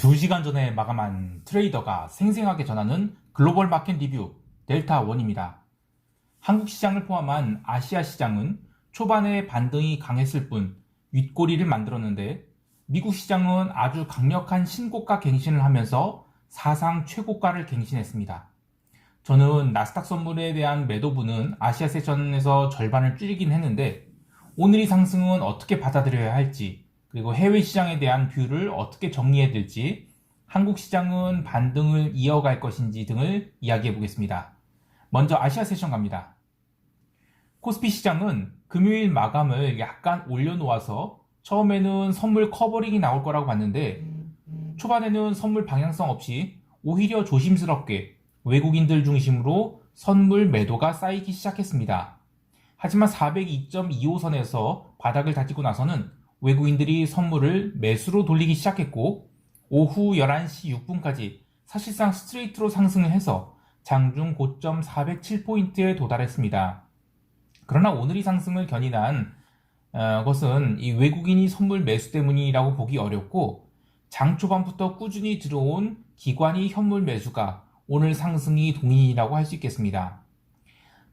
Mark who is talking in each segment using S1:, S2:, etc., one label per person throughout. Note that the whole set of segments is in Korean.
S1: 2시간 전에 마감한 트레이더가 생생하게 전하는 글로벌 마켓 리뷰 델타1입니다. 한국 시장을 포함한 아시아 시장은 초반에 반등이 강했을 뿐 윗꼬리를 만들었는데 미국 시장은 아주 강력한 신고가 갱신을 하면서 사상 최고가를 갱신했습니다. 저는 나스닥 선물에 대한 매도분은 아시아 세션에서 절반을 줄이긴 했는데 오늘 이 상승은 어떻게 받아들여야 할지, 그리고 해외 시장에 대한 뷰를 어떻게 정리해야 될지, 한국 시장은 반등을 이어갈 것인지 등을 이야기해 보겠습니다. 먼저 아시아 세션 갑니다. 코스피 시장은 금요일 마감을 약간 올려놓아서 처음에는 선물 커버링이 나올 거라고 봤는데 초반에는 선물 방향성 없이 오히려 조심스럽게 외국인들 중심으로 선물 매도가 쌓이기 시작했습니다. 하지만 402.25선에서 바닥을 다지고 나서는 외국인들이 선물을 매수로 돌리기 시작했고 오후 11시 6분까지 사실상 스트레이트로 상승을 해서 장중 고점 407포인트에 도달했습니다. 그러나 오늘 이 상승을 견인한 것은 이 외국인이 선물 매수 때문이라고 보기 어렵고 장 초반부터 꾸준히 들어온 기관이 현물 매수가 오늘 상승이 동인이라고 할 수 있겠습니다.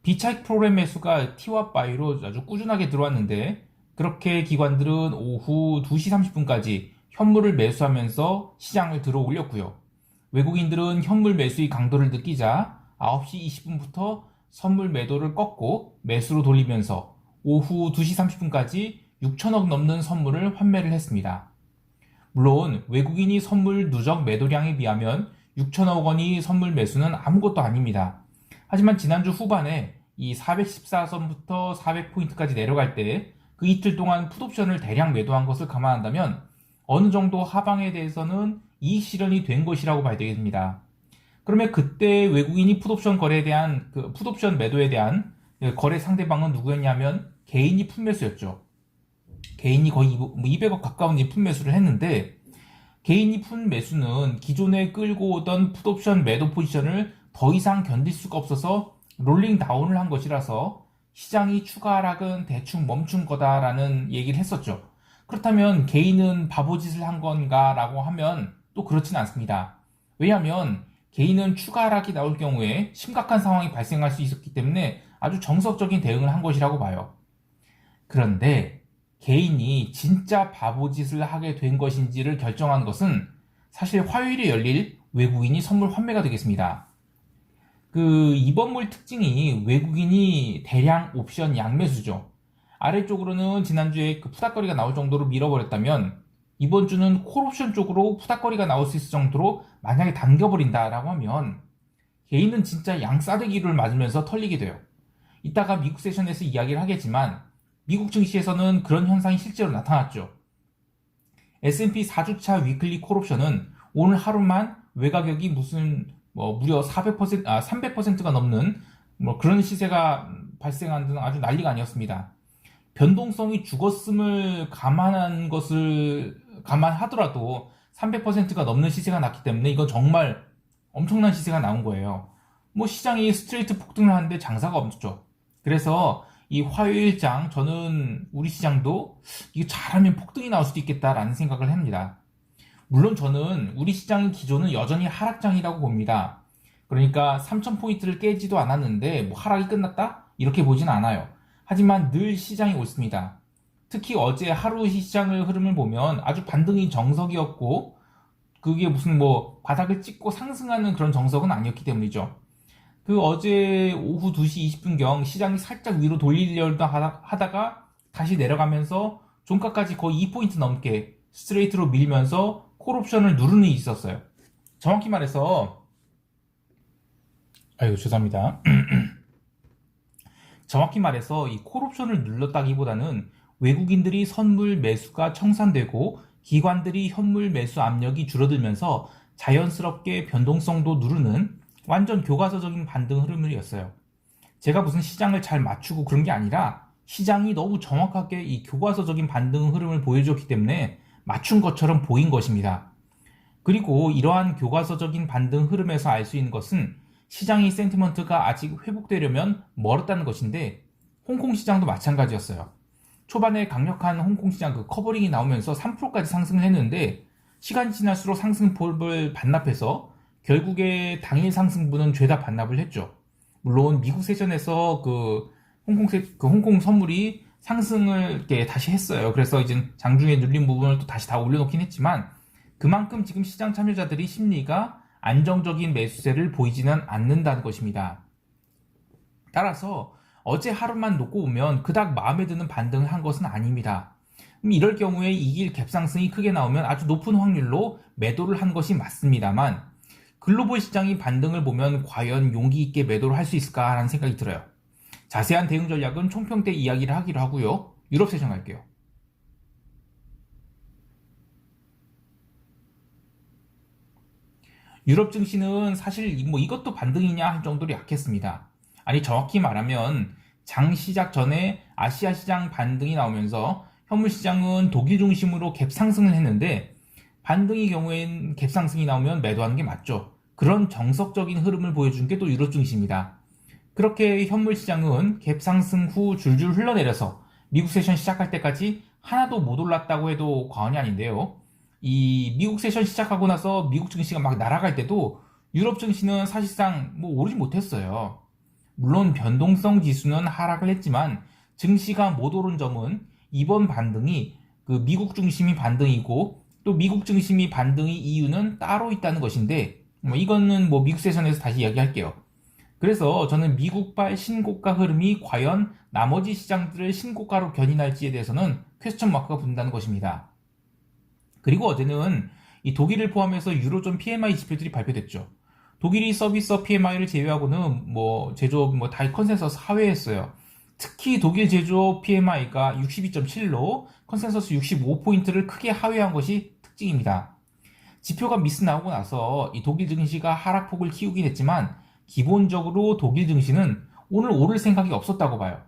S1: 비차익 프로그램 매수가 T와 바이로 아주 꾸준하게 들어왔는데 그렇게 기관들은 오후 2시 30분까지 현물을 매수하면서 시장을 들어 올렸고요. 외국인들은 현물 매수의 강도를 느끼자 9시 20분부터 선물 매도를 꺾고 매수로 돌리면서 오후 2시 30분까지 6천억 넘는 선물을 환매를 했습니다. 물론 외국인이 선물 누적 매도량에 비하면 6천억 원이 선물 매수는 아무것도 아닙니다. 하지만 지난주 후반에 이 414선부터 400포인트까지 내려갈 때 그 이틀 동안 풋옵션을 대량 매도한 것을 감안한다면 어느 정도 하방에 대해서는 이익 실현이 된 것이라고 봐야 되겠습니다. 그러면 그때 외국인이 풋옵션 거래에 대한 풋옵션 매도에 대한 거래 상대방은 누구였냐면 개인이 풋매수였죠. 개인이 거의 200억 가까운 풋매수를 했는데 개인이 풋매수는 기존에 끌고 오던 풋옵션 매도 포지션을 더 이상 견딜 수가 없어서 롤링 다운을 한 것이라서 시장이 추가 하락은 대충 멈춘 거다라는 얘기를 했었죠. 그렇다면 개인은 바보짓을 한 건가 라고 하면 또 그렇진 않습니다. 왜냐하면 개인은 추가 하락이 나올 경우에 심각한 상황이 발생할 수 있었기 때문에 아주 정석적인 대응을 한 것이라고 봐요. 그런데 개인이 진짜 바보짓을 하게 된 것인지를 결정한 것은 사실 화요일에 열릴 외국인이 선물 환매가 되겠습니다. 이번 특징이 외국인이 대량 옵션 양매수죠. 아래쪽으로는 지난주에 푸닥거리가 나올 정도로 밀어버렸다면 이번 주는 콜옵션 쪽으로 푸닥거리가 나올 수 있을 정도로 만약에 당겨버린다라고 하면 개인은 진짜 양싸대기를 맞으면서 털리게 돼요. 이따가 미국 세션에서 이야기를 하겠지만 미국 증시에서는 그런 현상이 실제로 나타났죠. S&P 4주차 위클리 콜옵션은 오늘 하루만 외가격이 무려 300%가 넘는 그런 시세가 발생한 등 아주 난리가 아니었습니다. 변동성이 죽었음을 감안하더라도 300%가 넘는 시세가 났기 때문에 이건 정말 엄청난 시세가 나온 거예요. 시장이 스트레이트 폭등을 하는데 장사가 없죠. 그래서 이 화요일장 저는 우리 시장도 이거 잘하면 폭등이 나올 수도 있겠다라는 생각을 합니다. 물론 저는 우리 시장의 기조는 여전히 하락장이라고 봅니다. 그러니까 3000포인트를 깨지도 않았는데 하락이 끝났다? 이렇게 보진 않아요. 하지만 늘 시장이 옳습니다. 특히 어제 하루 시장의 흐름을 보면 아주 반등이 정석이었고 그게 무슨 바닥을 찍고 상승하는 그런 정석은 아니었기 때문이죠. 어제 오후 2시 20분경 시장이 살짝 위로 돌리려고 하다가 다시 내려가면서 종가까지 거의 2포인트 넘게 스트레이트로 밀면서 콜옵션을 누르는 일이 있었어요. 정확히 말해서 죄송합니다. 정확히 말해서 이 콜옵션을 눌렀다기보다는 외국인들이 선물 매수가 청산되고 기관들이 현물 매수 압력이 줄어들면서 자연스럽게 변동성도 누르는 완전 교과서적인 반등 흐름이었어요. 제가 무슨 시장을 잘 맞추고 그런 게 아니라 시장이 너무 정확하게 이 교과서적인 반등 흐름을 보여줬기 때문에 맞춘 것처럼 보인 것입니다. 그리고 이러한 교과서적인 반등 흐름에서 알 수 있는 것은 시장의 센티먼트가 아직 회복되려면 멀었다는 것인데 홍콩 시장도 마찬가지였어요. 초반에 강력한 홍콩 시장 커버링이 나오면서 3%까지 상승을 했는데 시간이 지날수록 상승폭을 반납해서 결국에 당일 상승분은 죄다 반납을 했죠. 물론 미국 세션에서 홍콩 선물이 상승을 이렇게 다시 했어요. 그래서 이제 장중에 눌린 부분을 또 다시 다 올려놓긴 했지만 그만큼 지금 시장 참여자들이 심리가 안정적인 매수세를 보이지는 않는다는 것입니다. 따라서 어제 하루만 놓고 보면 그닥 마음에 드는 반등을 한 것은 아닙니다. 이럴 경우에 이길 갭상승이 크게 나오면 아주 높은 확률로 매도를 한 것이 맞습니다만 글로벌 시장이 반등을 보면 과연 용기 있게 매도를 할 수 있을까라는 생각이 들어요. 자세한 대응 전략은 총평 때 이야기를 하기로 하고요. 유럽 세션 갈게요. 유럽 증시는 사실 이것도 반등이냐 할 정도로 약했습니다. 아니 정확히 말하면 장 시작 전에 아시아 시장 반등이 나오면서 현물 시장은 독일 중심으로 갭 상승을 했는데 반등의 경우엔 갭 상승이 나오면 매도하는 게 맞죠. 그런 정석적인 흐름을 보여준 게 또 유럽 증시입니다. 그렇게 현물 시장은 갭 상승 후 줄줄 흘러내려서 미국 세션 시작할 때까지 하나도 못 올랐다고 해도 과언이 아닌데요. 이 미국 세션 시작하고 나서 미국 증시가 막 날아갈 때도 유럽 증시는 사실상 오르지 못했어요. 물론 변동성 지수는 하락을 했지만 증시가 못 오른 점은 이번 반등이 미국 중심이 반등이고 또 미국 중심이 반등의 이유는 따로 있다는 것인데 이거는 미국 세션에서 다시 이야기할게요. 그래서 저는 미국발 신고가 흐름이 과연 나머지 시장들을 신고가로 견인할지에 대해서는 퀘스천 마크가 붙는다는 것입니다. 그리고 어제는 이 독일을 포함해서 유로존 PMI 지표들이 발표됐죠. 독일이 서비스 PMI를 제외하고는 제조업 다 컨센서스 하회했어요. 특히 독일 제조업 PMI가 62.7로 컨센서스 65포인트를 크게 하회한 것이 특징입니다. 지표가 미스 나오고 나서 이 독일 증시가 하락폭을 키우긴 했지만 기본적으로 독일 증시는 오늘 오를 생각이 없었다고 봐요.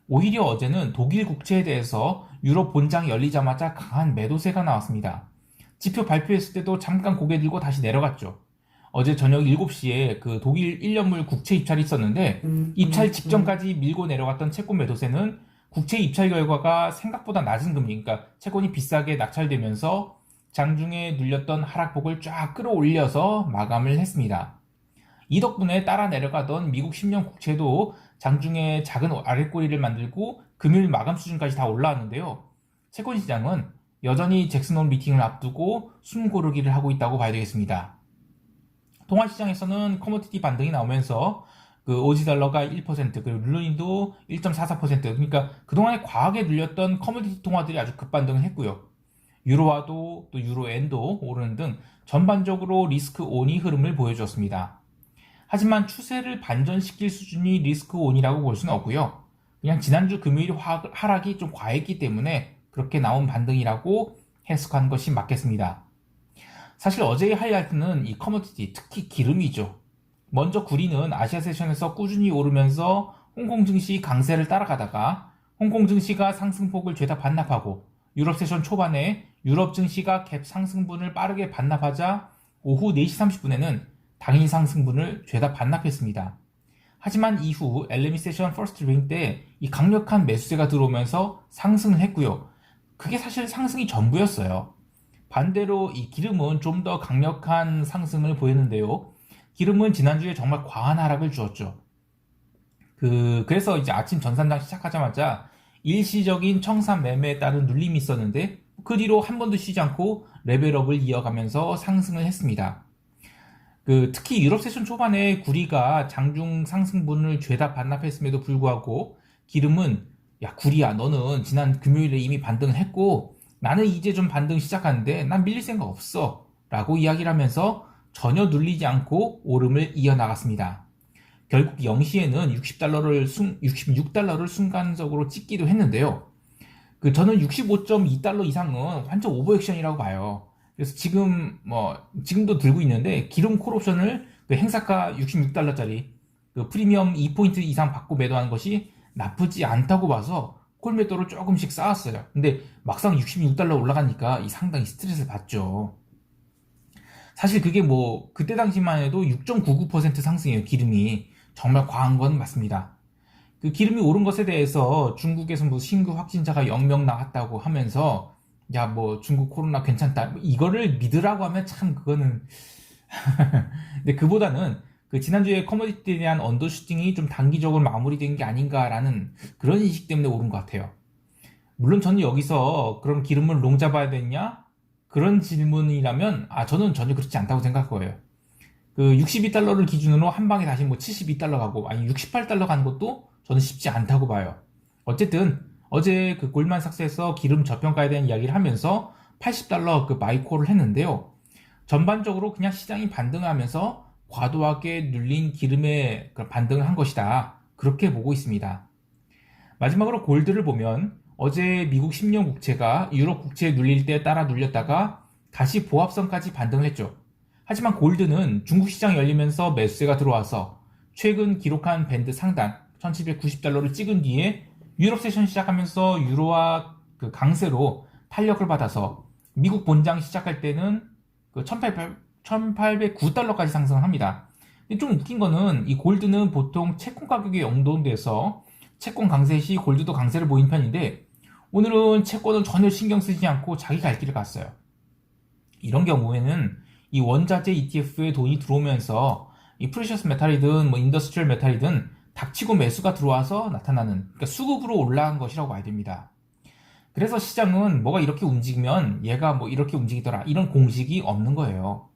S1: 오히려 어제는 독일 국채에 대해서 유럽 본장 열리자마자 강한 매도세가 나왔습니다. 지표 발표했을 때도 잠깐 고개 들고 다시 내려갔죠. 어제 저녁 7시에 독일 1년물 국채 입찰이 있었는데 입찰 직전까지 밀고 내려갔던 채권 매도세는 국채 입찰 결과가 생각보다 낮은 금리, 그러니까 채권이 비싸게 낙찰되면서 장중에 눌렸던 하락폭을 쫙 끌어올려서 마감을 했습니다. 이 덕분에 따라 내려가던 미국 10년 국채도 장중에 작은 아랫꼬리를 만들고 금요일 마감 수준까지 다 올라왔는데요. 채권 시장은 여전히 잭슨홀 미팅을 앞두고 숨 고르기를 하고 있다고 봐야 되겠습니다. 통화 시장에서는 커머디티 반등이 나오면서 오지 달러가 1%, 그리고 룰루인도 1.44%, 그러니까 그동안에 과하게 눌렸던 커머디티 통화들이 아주 급반등을 했고요. 유로화도 또 유로엔도 오르는 등 전반적으로 리스크 온이 흐름을 보여주었습니다. 하지만 추세를 반전시킬 수준이 리스크 온이라고 볼 수는 없고요. 그냥 지난주 금요일 하락이 좀 과했기 때문에 그렇게 나온 반등이라고 해석한 것이 맞겠습니다. 사실 어제의 하이라이트는 이 커머디티, 특히 기름이죠. 먼저 구리는 아시아 세션에서 꾸준히 오르면서 홍콩 증시 강세를 따라가다가 홍콩 증시가 상승폭을 죄다 반납하고 유럽 세션 초반에 유럽 증시가 갭 상승분을 빠르게 반납하자 오후 4시 30분에는 당일 상승분을 죄다 반납했습니다. 하지만 이후 LME 세션 퍼스트 링 때 이 강력한 매수세가 들어오면서 상승을 했고요. 그게 사실 상승이 전부였어요. 반대로 이 기름은 좀 더 강력한 상승을 보였는데요. 기름은 지난주에 정말 과한 하락을 주었죠. 그래서 이제 아침 전산장 시작하자마자 일시적인 청산 매매에 따른 눌림이 있었는데 그 뒤로 한 번도 쉬지 않고 레벨업을 이어가면서 상승을 했습니다. 특히 유럽 세션 초반에 구리가 장중 상승분을 죄다 반납했음에도 불구하고 기름은 야 구리야 너는 지난 금요일에 이미 반등을 했고 나는 이제 좀 반등 시작하는데 난 밀릴 생각 없어 라고 이야기를 하면서 전혀 눌리지 않고 오름을 이어나갔습니다. 결국 0시에는 66달러를 순간적으로 찍기도 했는데요. 저는 65.2달러 이상은 완전 오버액션이라고 봐요. 그래서 지금도 들고 있는데 기름 콜옵션을 행사가 66달러짜리 프리미엄 2포인트 이상 받고 매도하는 것이 나쁘지 않다고 봐서 콜매도를 조금씩 쌓았어요. 근데 막상 66달러 올라가니까 상당히 스트레스를 받죠. 사실 그게 그때 당시만 해도 6.99% 상승이에요. 기름이 정말 과한 건 맞습니다. 기름이 오른 것에 대해서 중국에서 신규 확진자가 0명 나왔다고 하면서 야, 뭐 중국 코로나 괜찮다. 뭐 이거를 믿으라고 하면 참 그거는 근데 그보다는 그 지난주에 커머디티에 대한 언더슈팅이 좀 단기적으로 마무리된 게 아닌가라는 그런 인식 때문에 오른 것 같아요. 물론 저는 여기서 그럼 기름을 롱 잡아야 되냐? 그런 질문이라면 저는 전혀 그렇지 않다고 생각할 거예요. 그 62달러를 기준으로 한 방에 다시 뭐 72달러 가고 아니 68달러 가는 것도 저는 쉽지 않다고 봐요. 어쨌든 어제 그 골만삭스에서 기름 저평가에 대한 이야기를 하면서 80달러 그 마이콜을 했는데요. 전반적으로 그냥 시장이 반등하면서 과도하게 눌린 기름에 반등을 한 것이다. 그렇게 보고 있습니다. 마지막으로 골드를 보면 어제 미국 10년 국채가 유럽 국채에 눌릴 때 따라 눌렸다가 다시 보합선까지 반등을 했죠. 하지만 골드는 중국 시장이 열리면서 매수세가 들어와서 최근 기록한 밴드 상단 1790달러를 찍은 뒤에 유럽 세션 시작하면서 유로화 그 강세로 탄력을 받아서 미국 본장 시작할 때는 그 1809달러까지 상승합니다. 근데 좀 웃긴 거는 이 골드는 보통 채권 가격이 연동돼서 채권 강세 시 골드도 강세를 보인 편인데 오늘은 채권은 전혀 신경 쓰지 않고 자기 갈 길을 갔어요. 이런 경우에는 이 원자재 ETF에 돈이 들어오면서 이 프레셔스 메탈이든 뭐 인더스트리얼 메탈이든 닥치고 매수가 들어와서 나타나는 그러니까 수급으로 올라간 것이라고 봐야 됩니다. 그래서 시장은 뭐가 이렇게 움직이면 얘가 뭐 이렇게 움직이더라 이런 공식이 없는 거예요.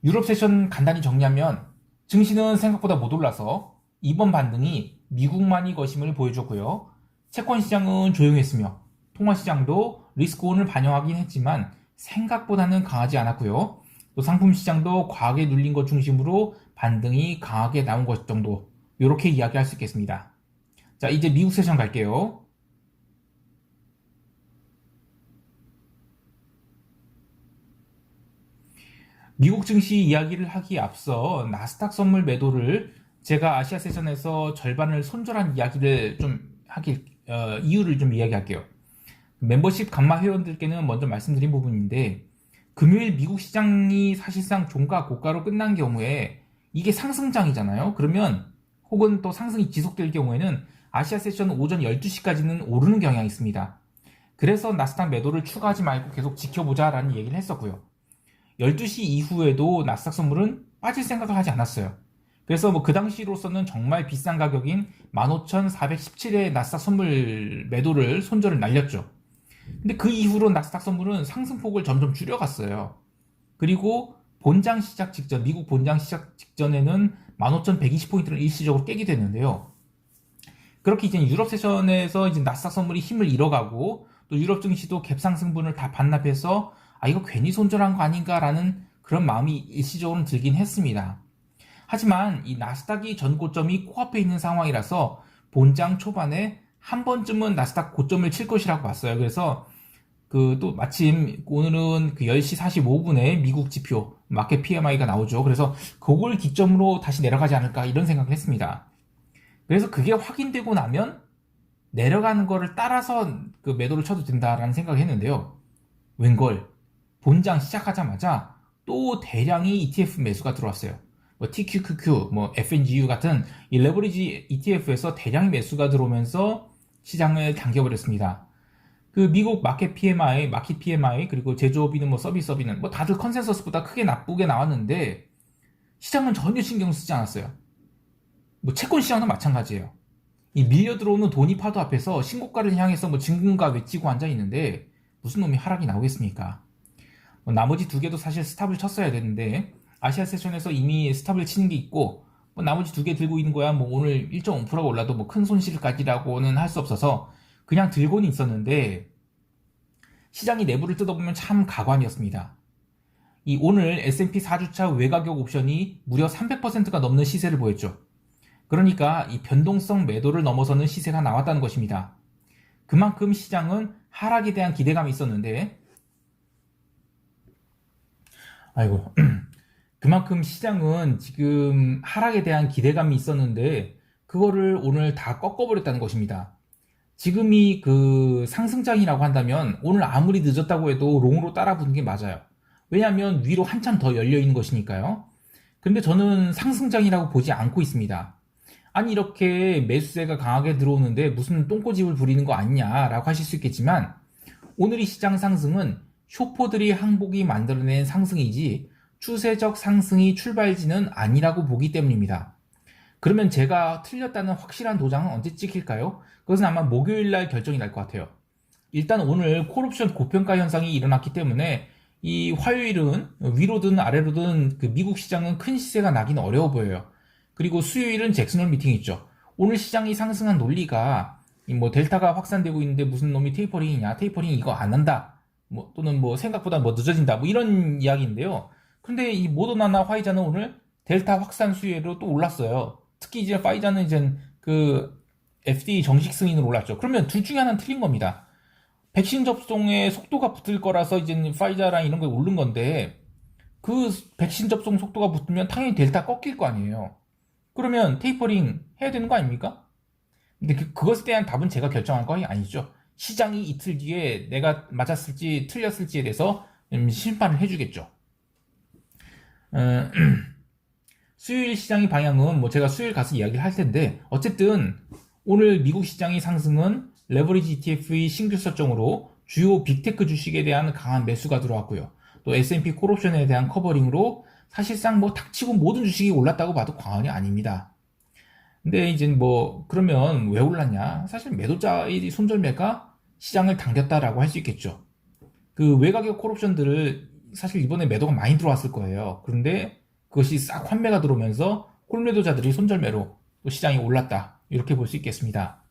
S1: 유럽 세션 간단히 정리하면 증시는 생각보다 못 올라서 이번 반등이 미국만이 것임을 보여줬고요. 채권 시장은 조용했으며 통화 시장도 리스크온을 반영하긴 했지만 생각보다는 강하지 않았고요. 또 상품 시장도 과하게 눌린 것 중심으로 반등이 강하게 나온 것 정도 이렇게 이야기할 수 있겠습니다. 자, 이제 미국 세션 갈게요. 미국 증시 이야기를 하기에 앞서 나스닥 선물 매도를 제가 아시아 세션에서 절반을 손절한 이야기를 좀 이유를 좀 이야기할게요. 멤버십 강마 회원들께는 먼저 말씀드린 부분인데 금요일 미국 시장이 사실상 종가 고가로 끝난 경우에 이게 상승장이잖아요. 그러면 혹은 또 상승이 지속될 경우에는 아시아 세션 오전 12시까지는 오르는 경향이 있습니다. 그래서 나스닥 매도를 추가하지 말고 계속 지켜보자라는 얘기를 했었고요. 12시 이후에도 나스닥 선물은 빠질 생각을 하지 않았어요. 그래서 뭐 그 당시로서는 정말 비싼 가격인 15,417의 나스닥 선물 매도를 손절을 날렸죠. 근데 그 이후로 나스닥 선물은 상승폭을 점점 줄여갔어요. 그리고 본장 시작 직전, 미국 본장 시작 직전에는 15,120포인트를 일시적으로 깨게 됐는데요. 그렇게 이제 유럽 세션에서 이제 나스닥 선물이 힘을 잃어가고 또 유럽 증시도 갭상승분을 다 반납해서 이거 괜히 손절한 거 아닌가라는 그런 마음이 일시적으로 들긴 했습니다. 하지만 이 나스닥이 전 고점이 코앞에 있는 상황이라서 본장 초반에 한 번쯤은 나스닥 고점을 칠 것이라고 봤어요. 그래서 또 마침 오늘은 그 10시 45분에 미국 지표 마켓 PMI가 나오죠. 그래서 그걸 기점으로 다시 내려가지 않을까 이런 생각을 했습니다. 그래서 그게 확인되고 나면 내려가는 거를 따라서 그 매도를 쳐도 된다라는 생각을 했는데요. 웬걸 본장 시작하자마자 또 대량의 ETF 매수가 들어왔어요. 뭐 TQQQ, 뭐 FNGU 같은 이 레버리지 ETF에서 대량의 매수가 들어오면서 시장을 당겨버렸습니다. 그 미국 마켓 PMI, 그리고 제조업이든 뭐 서비스업이든 뭐 다들 컨센서스보다 크게 나쁘게 나왔는데 시장은 전혀 신경 쓰지 않았어요. 뭐 채권 시장도 마찬가지예요. 이 밀려 들어오는 돈이 파도 앞에서 신고가를 향해서 뭐 진군가 외치고 앉아 있는데 무슨 놈이 하락이 나오겠습니까? 뭐 나머지 두 개도 사실 스탑을 쳤어야 되는데 아시아 세션에서 이미 스탑을 치는 게 있고 뭐 나머지 두 개 들고 있는 거야 뭐 오늘 1.5%가 올라도 뭐 큰 손실까지라고는 할 수 없어서 그냥 들고는 있었는데 시장이 내부를 뜯어보면 참 가관이었습니다. 이 오늘 S&P 4주차 외가격 옵션이 무려 300%가 넘는 시세를 보였죠. 그러니까 이 변동성 매도를 넘어서는 시세가 나왔다는 것입니다. 그만큼 시장은 하락에 대한 기대감이 있었는데 그만큼 시장은 지금 하락에 대한 기대감이 있었는데 그거를 오늘 다 꺾어버렸다는 것입니다. 지금이 그 상승장이라고 한다면 오늘 아무리 늦었다고 해도 롱으로 따라붙는 게 맞아요. 왜냐하면 위로 한참 더 열려있는 것이니까요. 근데 저는 상승장이라고 보지 않고 있습니다. 아니 이렇게 매수세가 강하게 들어오는데 무슨 똥꼬집을 부리는 거 아니냐라고 하실 수 있겠지만 오늘 이 시장 상승은 쇼포들이 항복이 만들어낸 상승이지 추세적 상승이 출발지는 아니라고 보기 때문입니다. 그러면 제가 틀렸다는 확실한 도장은 언제 찍힐까요? 그것은 아마 목요일날 결정이 날 것 같아요. 일단 오늘 콜옵션 고평가 현상이 일어났기 때문에 이 화요일은 위로든 아래로든 그 미국 시장은 큰 시세가 나긴 어려워 보여요. 그리고 수요일은 잭슨홀 미팅이 있죠. 오늘 시장이 상승한 논리가 뭐 델타가 확산되고 있는데 무슨 놈이 테이퍼링이냐, 테이퍼링 이거 안 한다, 뭐 또는 뭐 생각보다 뭐 늦어진다, 뭐 이런 이야기인데요. 근데 이 모더나나 화이자는 오늘 델타 확산 수혜로 또 올랐어요. 특히 이제 파이자는 이제 그 FDA 정식 승인으로 올랐죠. 그러면 둘 중에 하나는 틀린 겁니다. 백신 접종의 속도가 붙을 거라서 이제 파이자랑 이런 거에 오른 건데 그 백신 접종 속도가 붙으면 당연히 델타 꺾일 거 아니에요. 그러면 테이퍼링 해야 되는 거 아닙니까? 근데 그것에 대한 답은 제가 결정할 거 아니죠. 시장이 이틀 뒤에 내가 맞았을지 틀렸을지에 대해서 심판을 해주겠죠. 수요일 시장의 방향은 뭐 제가 수요일 가서 이야기를 할 텐데 어쨌든 오늘 미국 시장의 상승은 레버리지 ETF의 신규 설정으로 주요 빅테크 주식에 대한 강한 매수가 들어왔고요. 또 S&P 콜옵션에 대한 커버링으로 사실상 뭐 닥치고 모든 주식이 올랐다고 봐도 과언이 아닙니다. 근데 이제 뭐 그러면 왜 올랐냐? 사실 매도자의 손절매가 시장을 당겼다라고 할 수 있겠죠. 그 외곽의 콜옵션들을 사실 이번에 매도가 많이 들어왔을 거예요. 그런데 그것이 싹 환매가 들어오면서 콜매도자들이 손절매로 또 시장이 올랐다, 이렇게 볼 수 있겠습니다.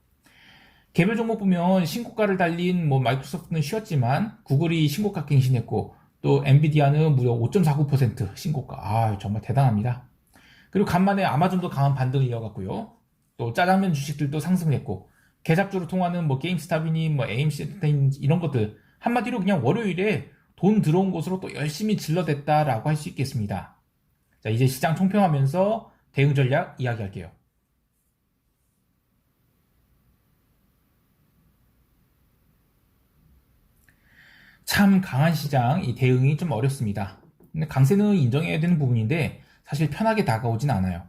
S1: 개별 종목 보면 신고가를 달린 뭐 마이크로소프트는 쉬었지만 구글이 신고가 갱신했고 또 엔비디아는 무려 5.49% 신고가. 아, 정말 대단합니다. 그리고 간만에 아마존도 강한 반등을 이어갔고요. 또 짜장면 주식들도 상승했고 개잡주로 통하는 뭐 게임스탑이니 뭐 AMC 이런 것들 한마디로 그냥 월요일에 돈 들어온 곳으로 또 열심히 질러댔다라고 할 수 있겠습니다. 자, 이제 시장 총평하면서 대응 전략 이야기할게요. 참 강한 시장, 이 대응이 좀 어렵습니다. 근데 강세는 인정해야 되는 부분인데 사실 편하게 다가오진 않아요.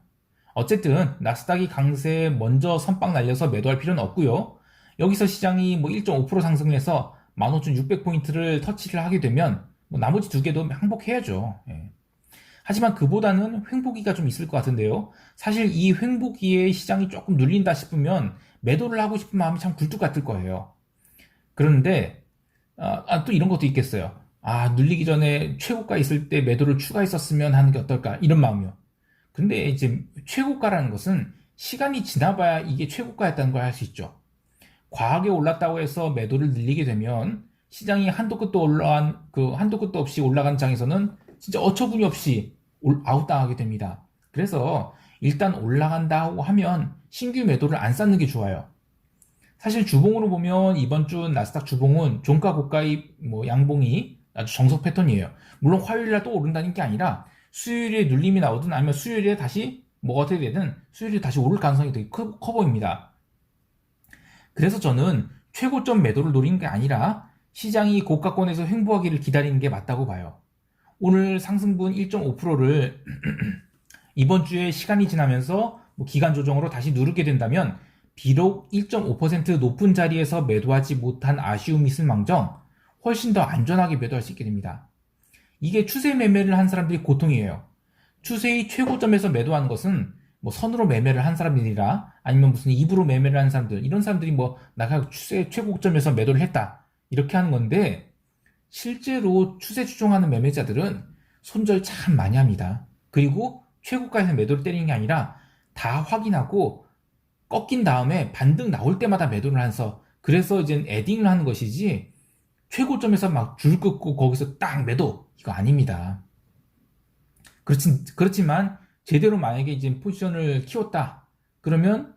S1: 어쨌든 나스닥이 강세에 먼저 선빵 날려서 매도할 필요는 없고요. 여기서 시장이 뭐 1.5% 상승을 해서 15,600포인트를 터치를 하게 되면 뭐 나머지 두 개도 항복해야죠. 예. 하지만 그보다는 횡보기가 좀 있을 것 같은데요. 사실 이 횡보기에 시장이 조금 눌린다 싶으면 매도를 하고 싶은 마음이 참 굴뚝 같을 거예요. 그런데 또 이런 것도 있겠어요. 눌리기 전에 최고가 있을 때 매도를 추가했었으면 하는 게 어떨까, 이런 마음이요. 근데 이제 최고가라는 것은 시간이 지나봐야 이게 최고가였다는 걸 알 수 있죠. 과하게 올랐다고 해서 매도를 늘리게 되면 시장이 한도 끝도 없이 올라간 장에서는 진짜 어처구니 없이 아웃당하게 됩니다. 그래서 일단 올라간다고 하면 신규 매도를 안 쌓는 게 좋아요. 사실 주봉으로 보면 이번 주 나스닥 주봉은 종가 고가의 뭐 양봉이 아주 정석 패턴이에요. 물론 화요일날 또 오른다는 게 아니라 수요일에 눌림이 나오든 아니면 수요일에 다시 뭐가 어떻게 되든 수요일에 다시 오를 가능성이 되게 커 보입니다. 그래서 저는 최고점 매도를 노리는 게 아니라 시장이 고가권에서 횡보하기를 기다리는 게 맞다고 봐요. 오늘 상승분 1.5%를 이번 주에 시간이 지나면서 뭐 기간 조정으로 다시 누르게 된다면 비록 1.5% 높은 자리에서 매도하지 못한 아쉬움이 있을 망정 훨씬 더 안전하게 매도할 수 있게 됩니다. 이게 추세 매매를 한 사람들이 고통이에요. 추세의 최고점에서 매도하는 것은 뭐 선으로 매매를 한 사람들이라 아니면 무슨 입으로 매매를 한 사람들, 이런 사람들이 뭐 나가 추세 최고점에서 매도를 했다 이렇게 하는 건데, 실제로 추세 추종하는 매매자들은 손절 참 많이 합니다. 그리고 최고가에서 매도를 때리는 게 아니라 다 확인하고 꺾인 다음에 반등 나올 때마다 매도를 해서, 그래서 이제 에딩을 하는 것이지 최고점에서 막 줄 긋고 거기서 딱 매도, 이거 아닙니다. 그렇지만 제대로 만약에 이제 포지션을 키웠다 그러면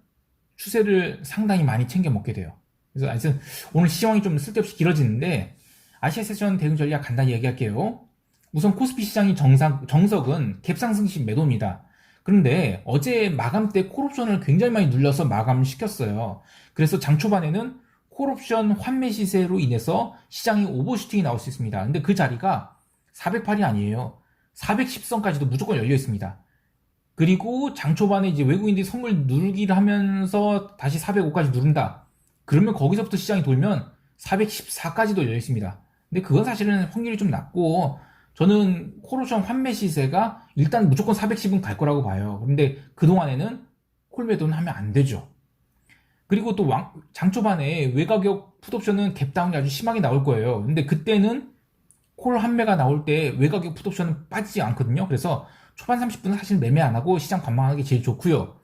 S1: 추세를 상당히 많이 챙겨 먹게 돼요. 그래서 하여튼 오늘 시황이 좀 쓸데없이 길어지는데 아시아 세션 대응 전략 간단히 얘기할게요. 우선 코스피 시장이 정석은 갭상승식 매도입니다. 그런데 어제 마감 때 콜옵션을 굉장히 많이 눌려서 마감을 시켰어요. 그래서 장 초반에는 콜옵션 환매 시세로 인해서 시장이 오버슈팅이 나올 수 있습니다. 근데 그 자리가 408이 아니에요. 410선까지도 무조건 열려 있습니다. 그리고 장 초반에 이제 외국인들이 선물 누르기를 하면서 다시 405까지 누른다. 그러면 거기서부터 시장이 돌면 414까지도 열려 있습니다. 근데 그건 사실은 확률이 좀 낮고, 저는 콜옵션 환매 시세가 일단 무조건 410은 갈 거라고 봐요. 그런데 그동안에는 콜 매도는 하면 안 되죠. 그리고 또 장 초반에 외가격 풋옵션은 갭다운이 아주 심하게 나올 거예요. 근데 그때는 콜 환매가 나올 때 외가격 풋옵션은 빠지지 않거든요. 그래서 초반 30분은 사실 매매 안 하고 시장 관망하는 게 제일 좋고요.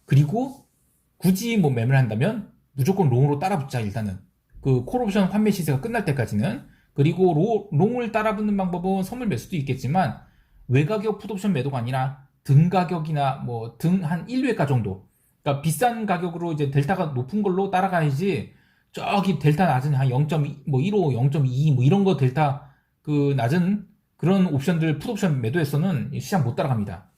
S1: 그리고 굳이 뭐 매매를 한다면 무조건 롱으로 따라붙자. 일단은 그 콜옵션 환매 시세가 끝날 때까지는. 그리고 롱을 따라붙는 방법은 선물 매수도 있겠지만 외가격 풋옵션 매도가 아니라 등 가격이나 뭐 등 한 1회가 정도, 그러니까 비싼 가격으로 이제 델타가 높은 걸로 따라가야지, 저기 델타 낮은 한 0.2, 뭐 1호, 0.2 뭐 이런 거 델타 그 낮은 그런 옵션들 풋옵션 매도해서는 시장 못 따라갑니다.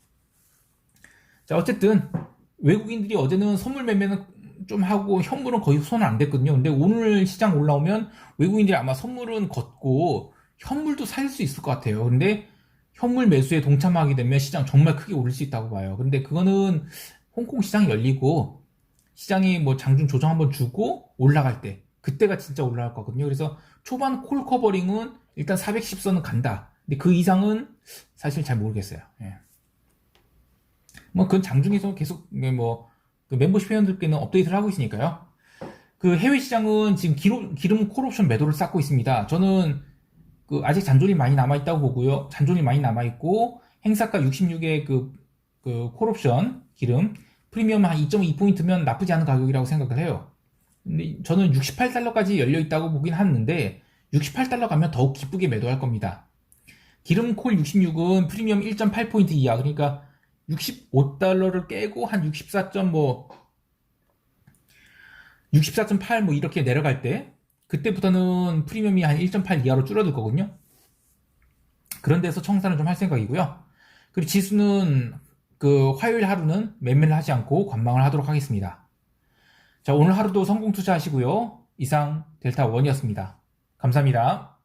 S1: 자, 어쨌든 외국인들이 어제는 선물 매매는 좀 하고 현물은 거의 손을 안 댔거든요. 근데 오늘 시장 올라오면 외국인들이 아마 선물은 걷고 현물도 살 수 있을 것 같아요. 근데 현물 매수에 동참하게 되면 시장 정말 크게 오를 수 있다고 봐요. 근데 그거는 홍콩 시장이 열리고 시장이 뭐 장중 조정 한번 주고 올라갈 때, 그때가 진짜 올라갈 거거든요. 그래서 초반 콜 커버링은 일단 410선은 간다. 근데 그 이상은 사실 잘 모르겠어요. 예. 뭐 그건 장중에서 계속 뭐 그 멤버십 회원들께는 업데이트를 하고 있으니까요. 그 해외 시장은 지금 기름 콜옵션 매도를 쌓고 있습니다. 저는 그 아직 잔존이 많이 남아 있다고 보고요. 잔존이 많이 남아 있고 행사가 66의 그 콜옵션 기름 프리미엄 한 2.2포인트면 나쁘지 않은 가격이라고 생각을 해요. 근데 저는 68달러까지 열려 있다고 보긴 하는데 68달러 가면 더욱 기쁘게 매도할 겁니다. 기름 콜 66은 프리미엄 1.8포인트 이하, 그러니까 65달러를 깨고 한 64.8 뭐 이렇게 내려갈 때, 그때부터는 프리미엄이 한 1.8 이하로 줄어들 거거든요. 그런 데서 청산을 좀 할 생각이고요. 그리고 지수는 그 화요일 하루는 매매를 하지 않고 관망을 하도록 하겠습니다. 자, 오늘 하루도 성공 투자하시고요. 이상 델타원이었습니다. 감사합니다.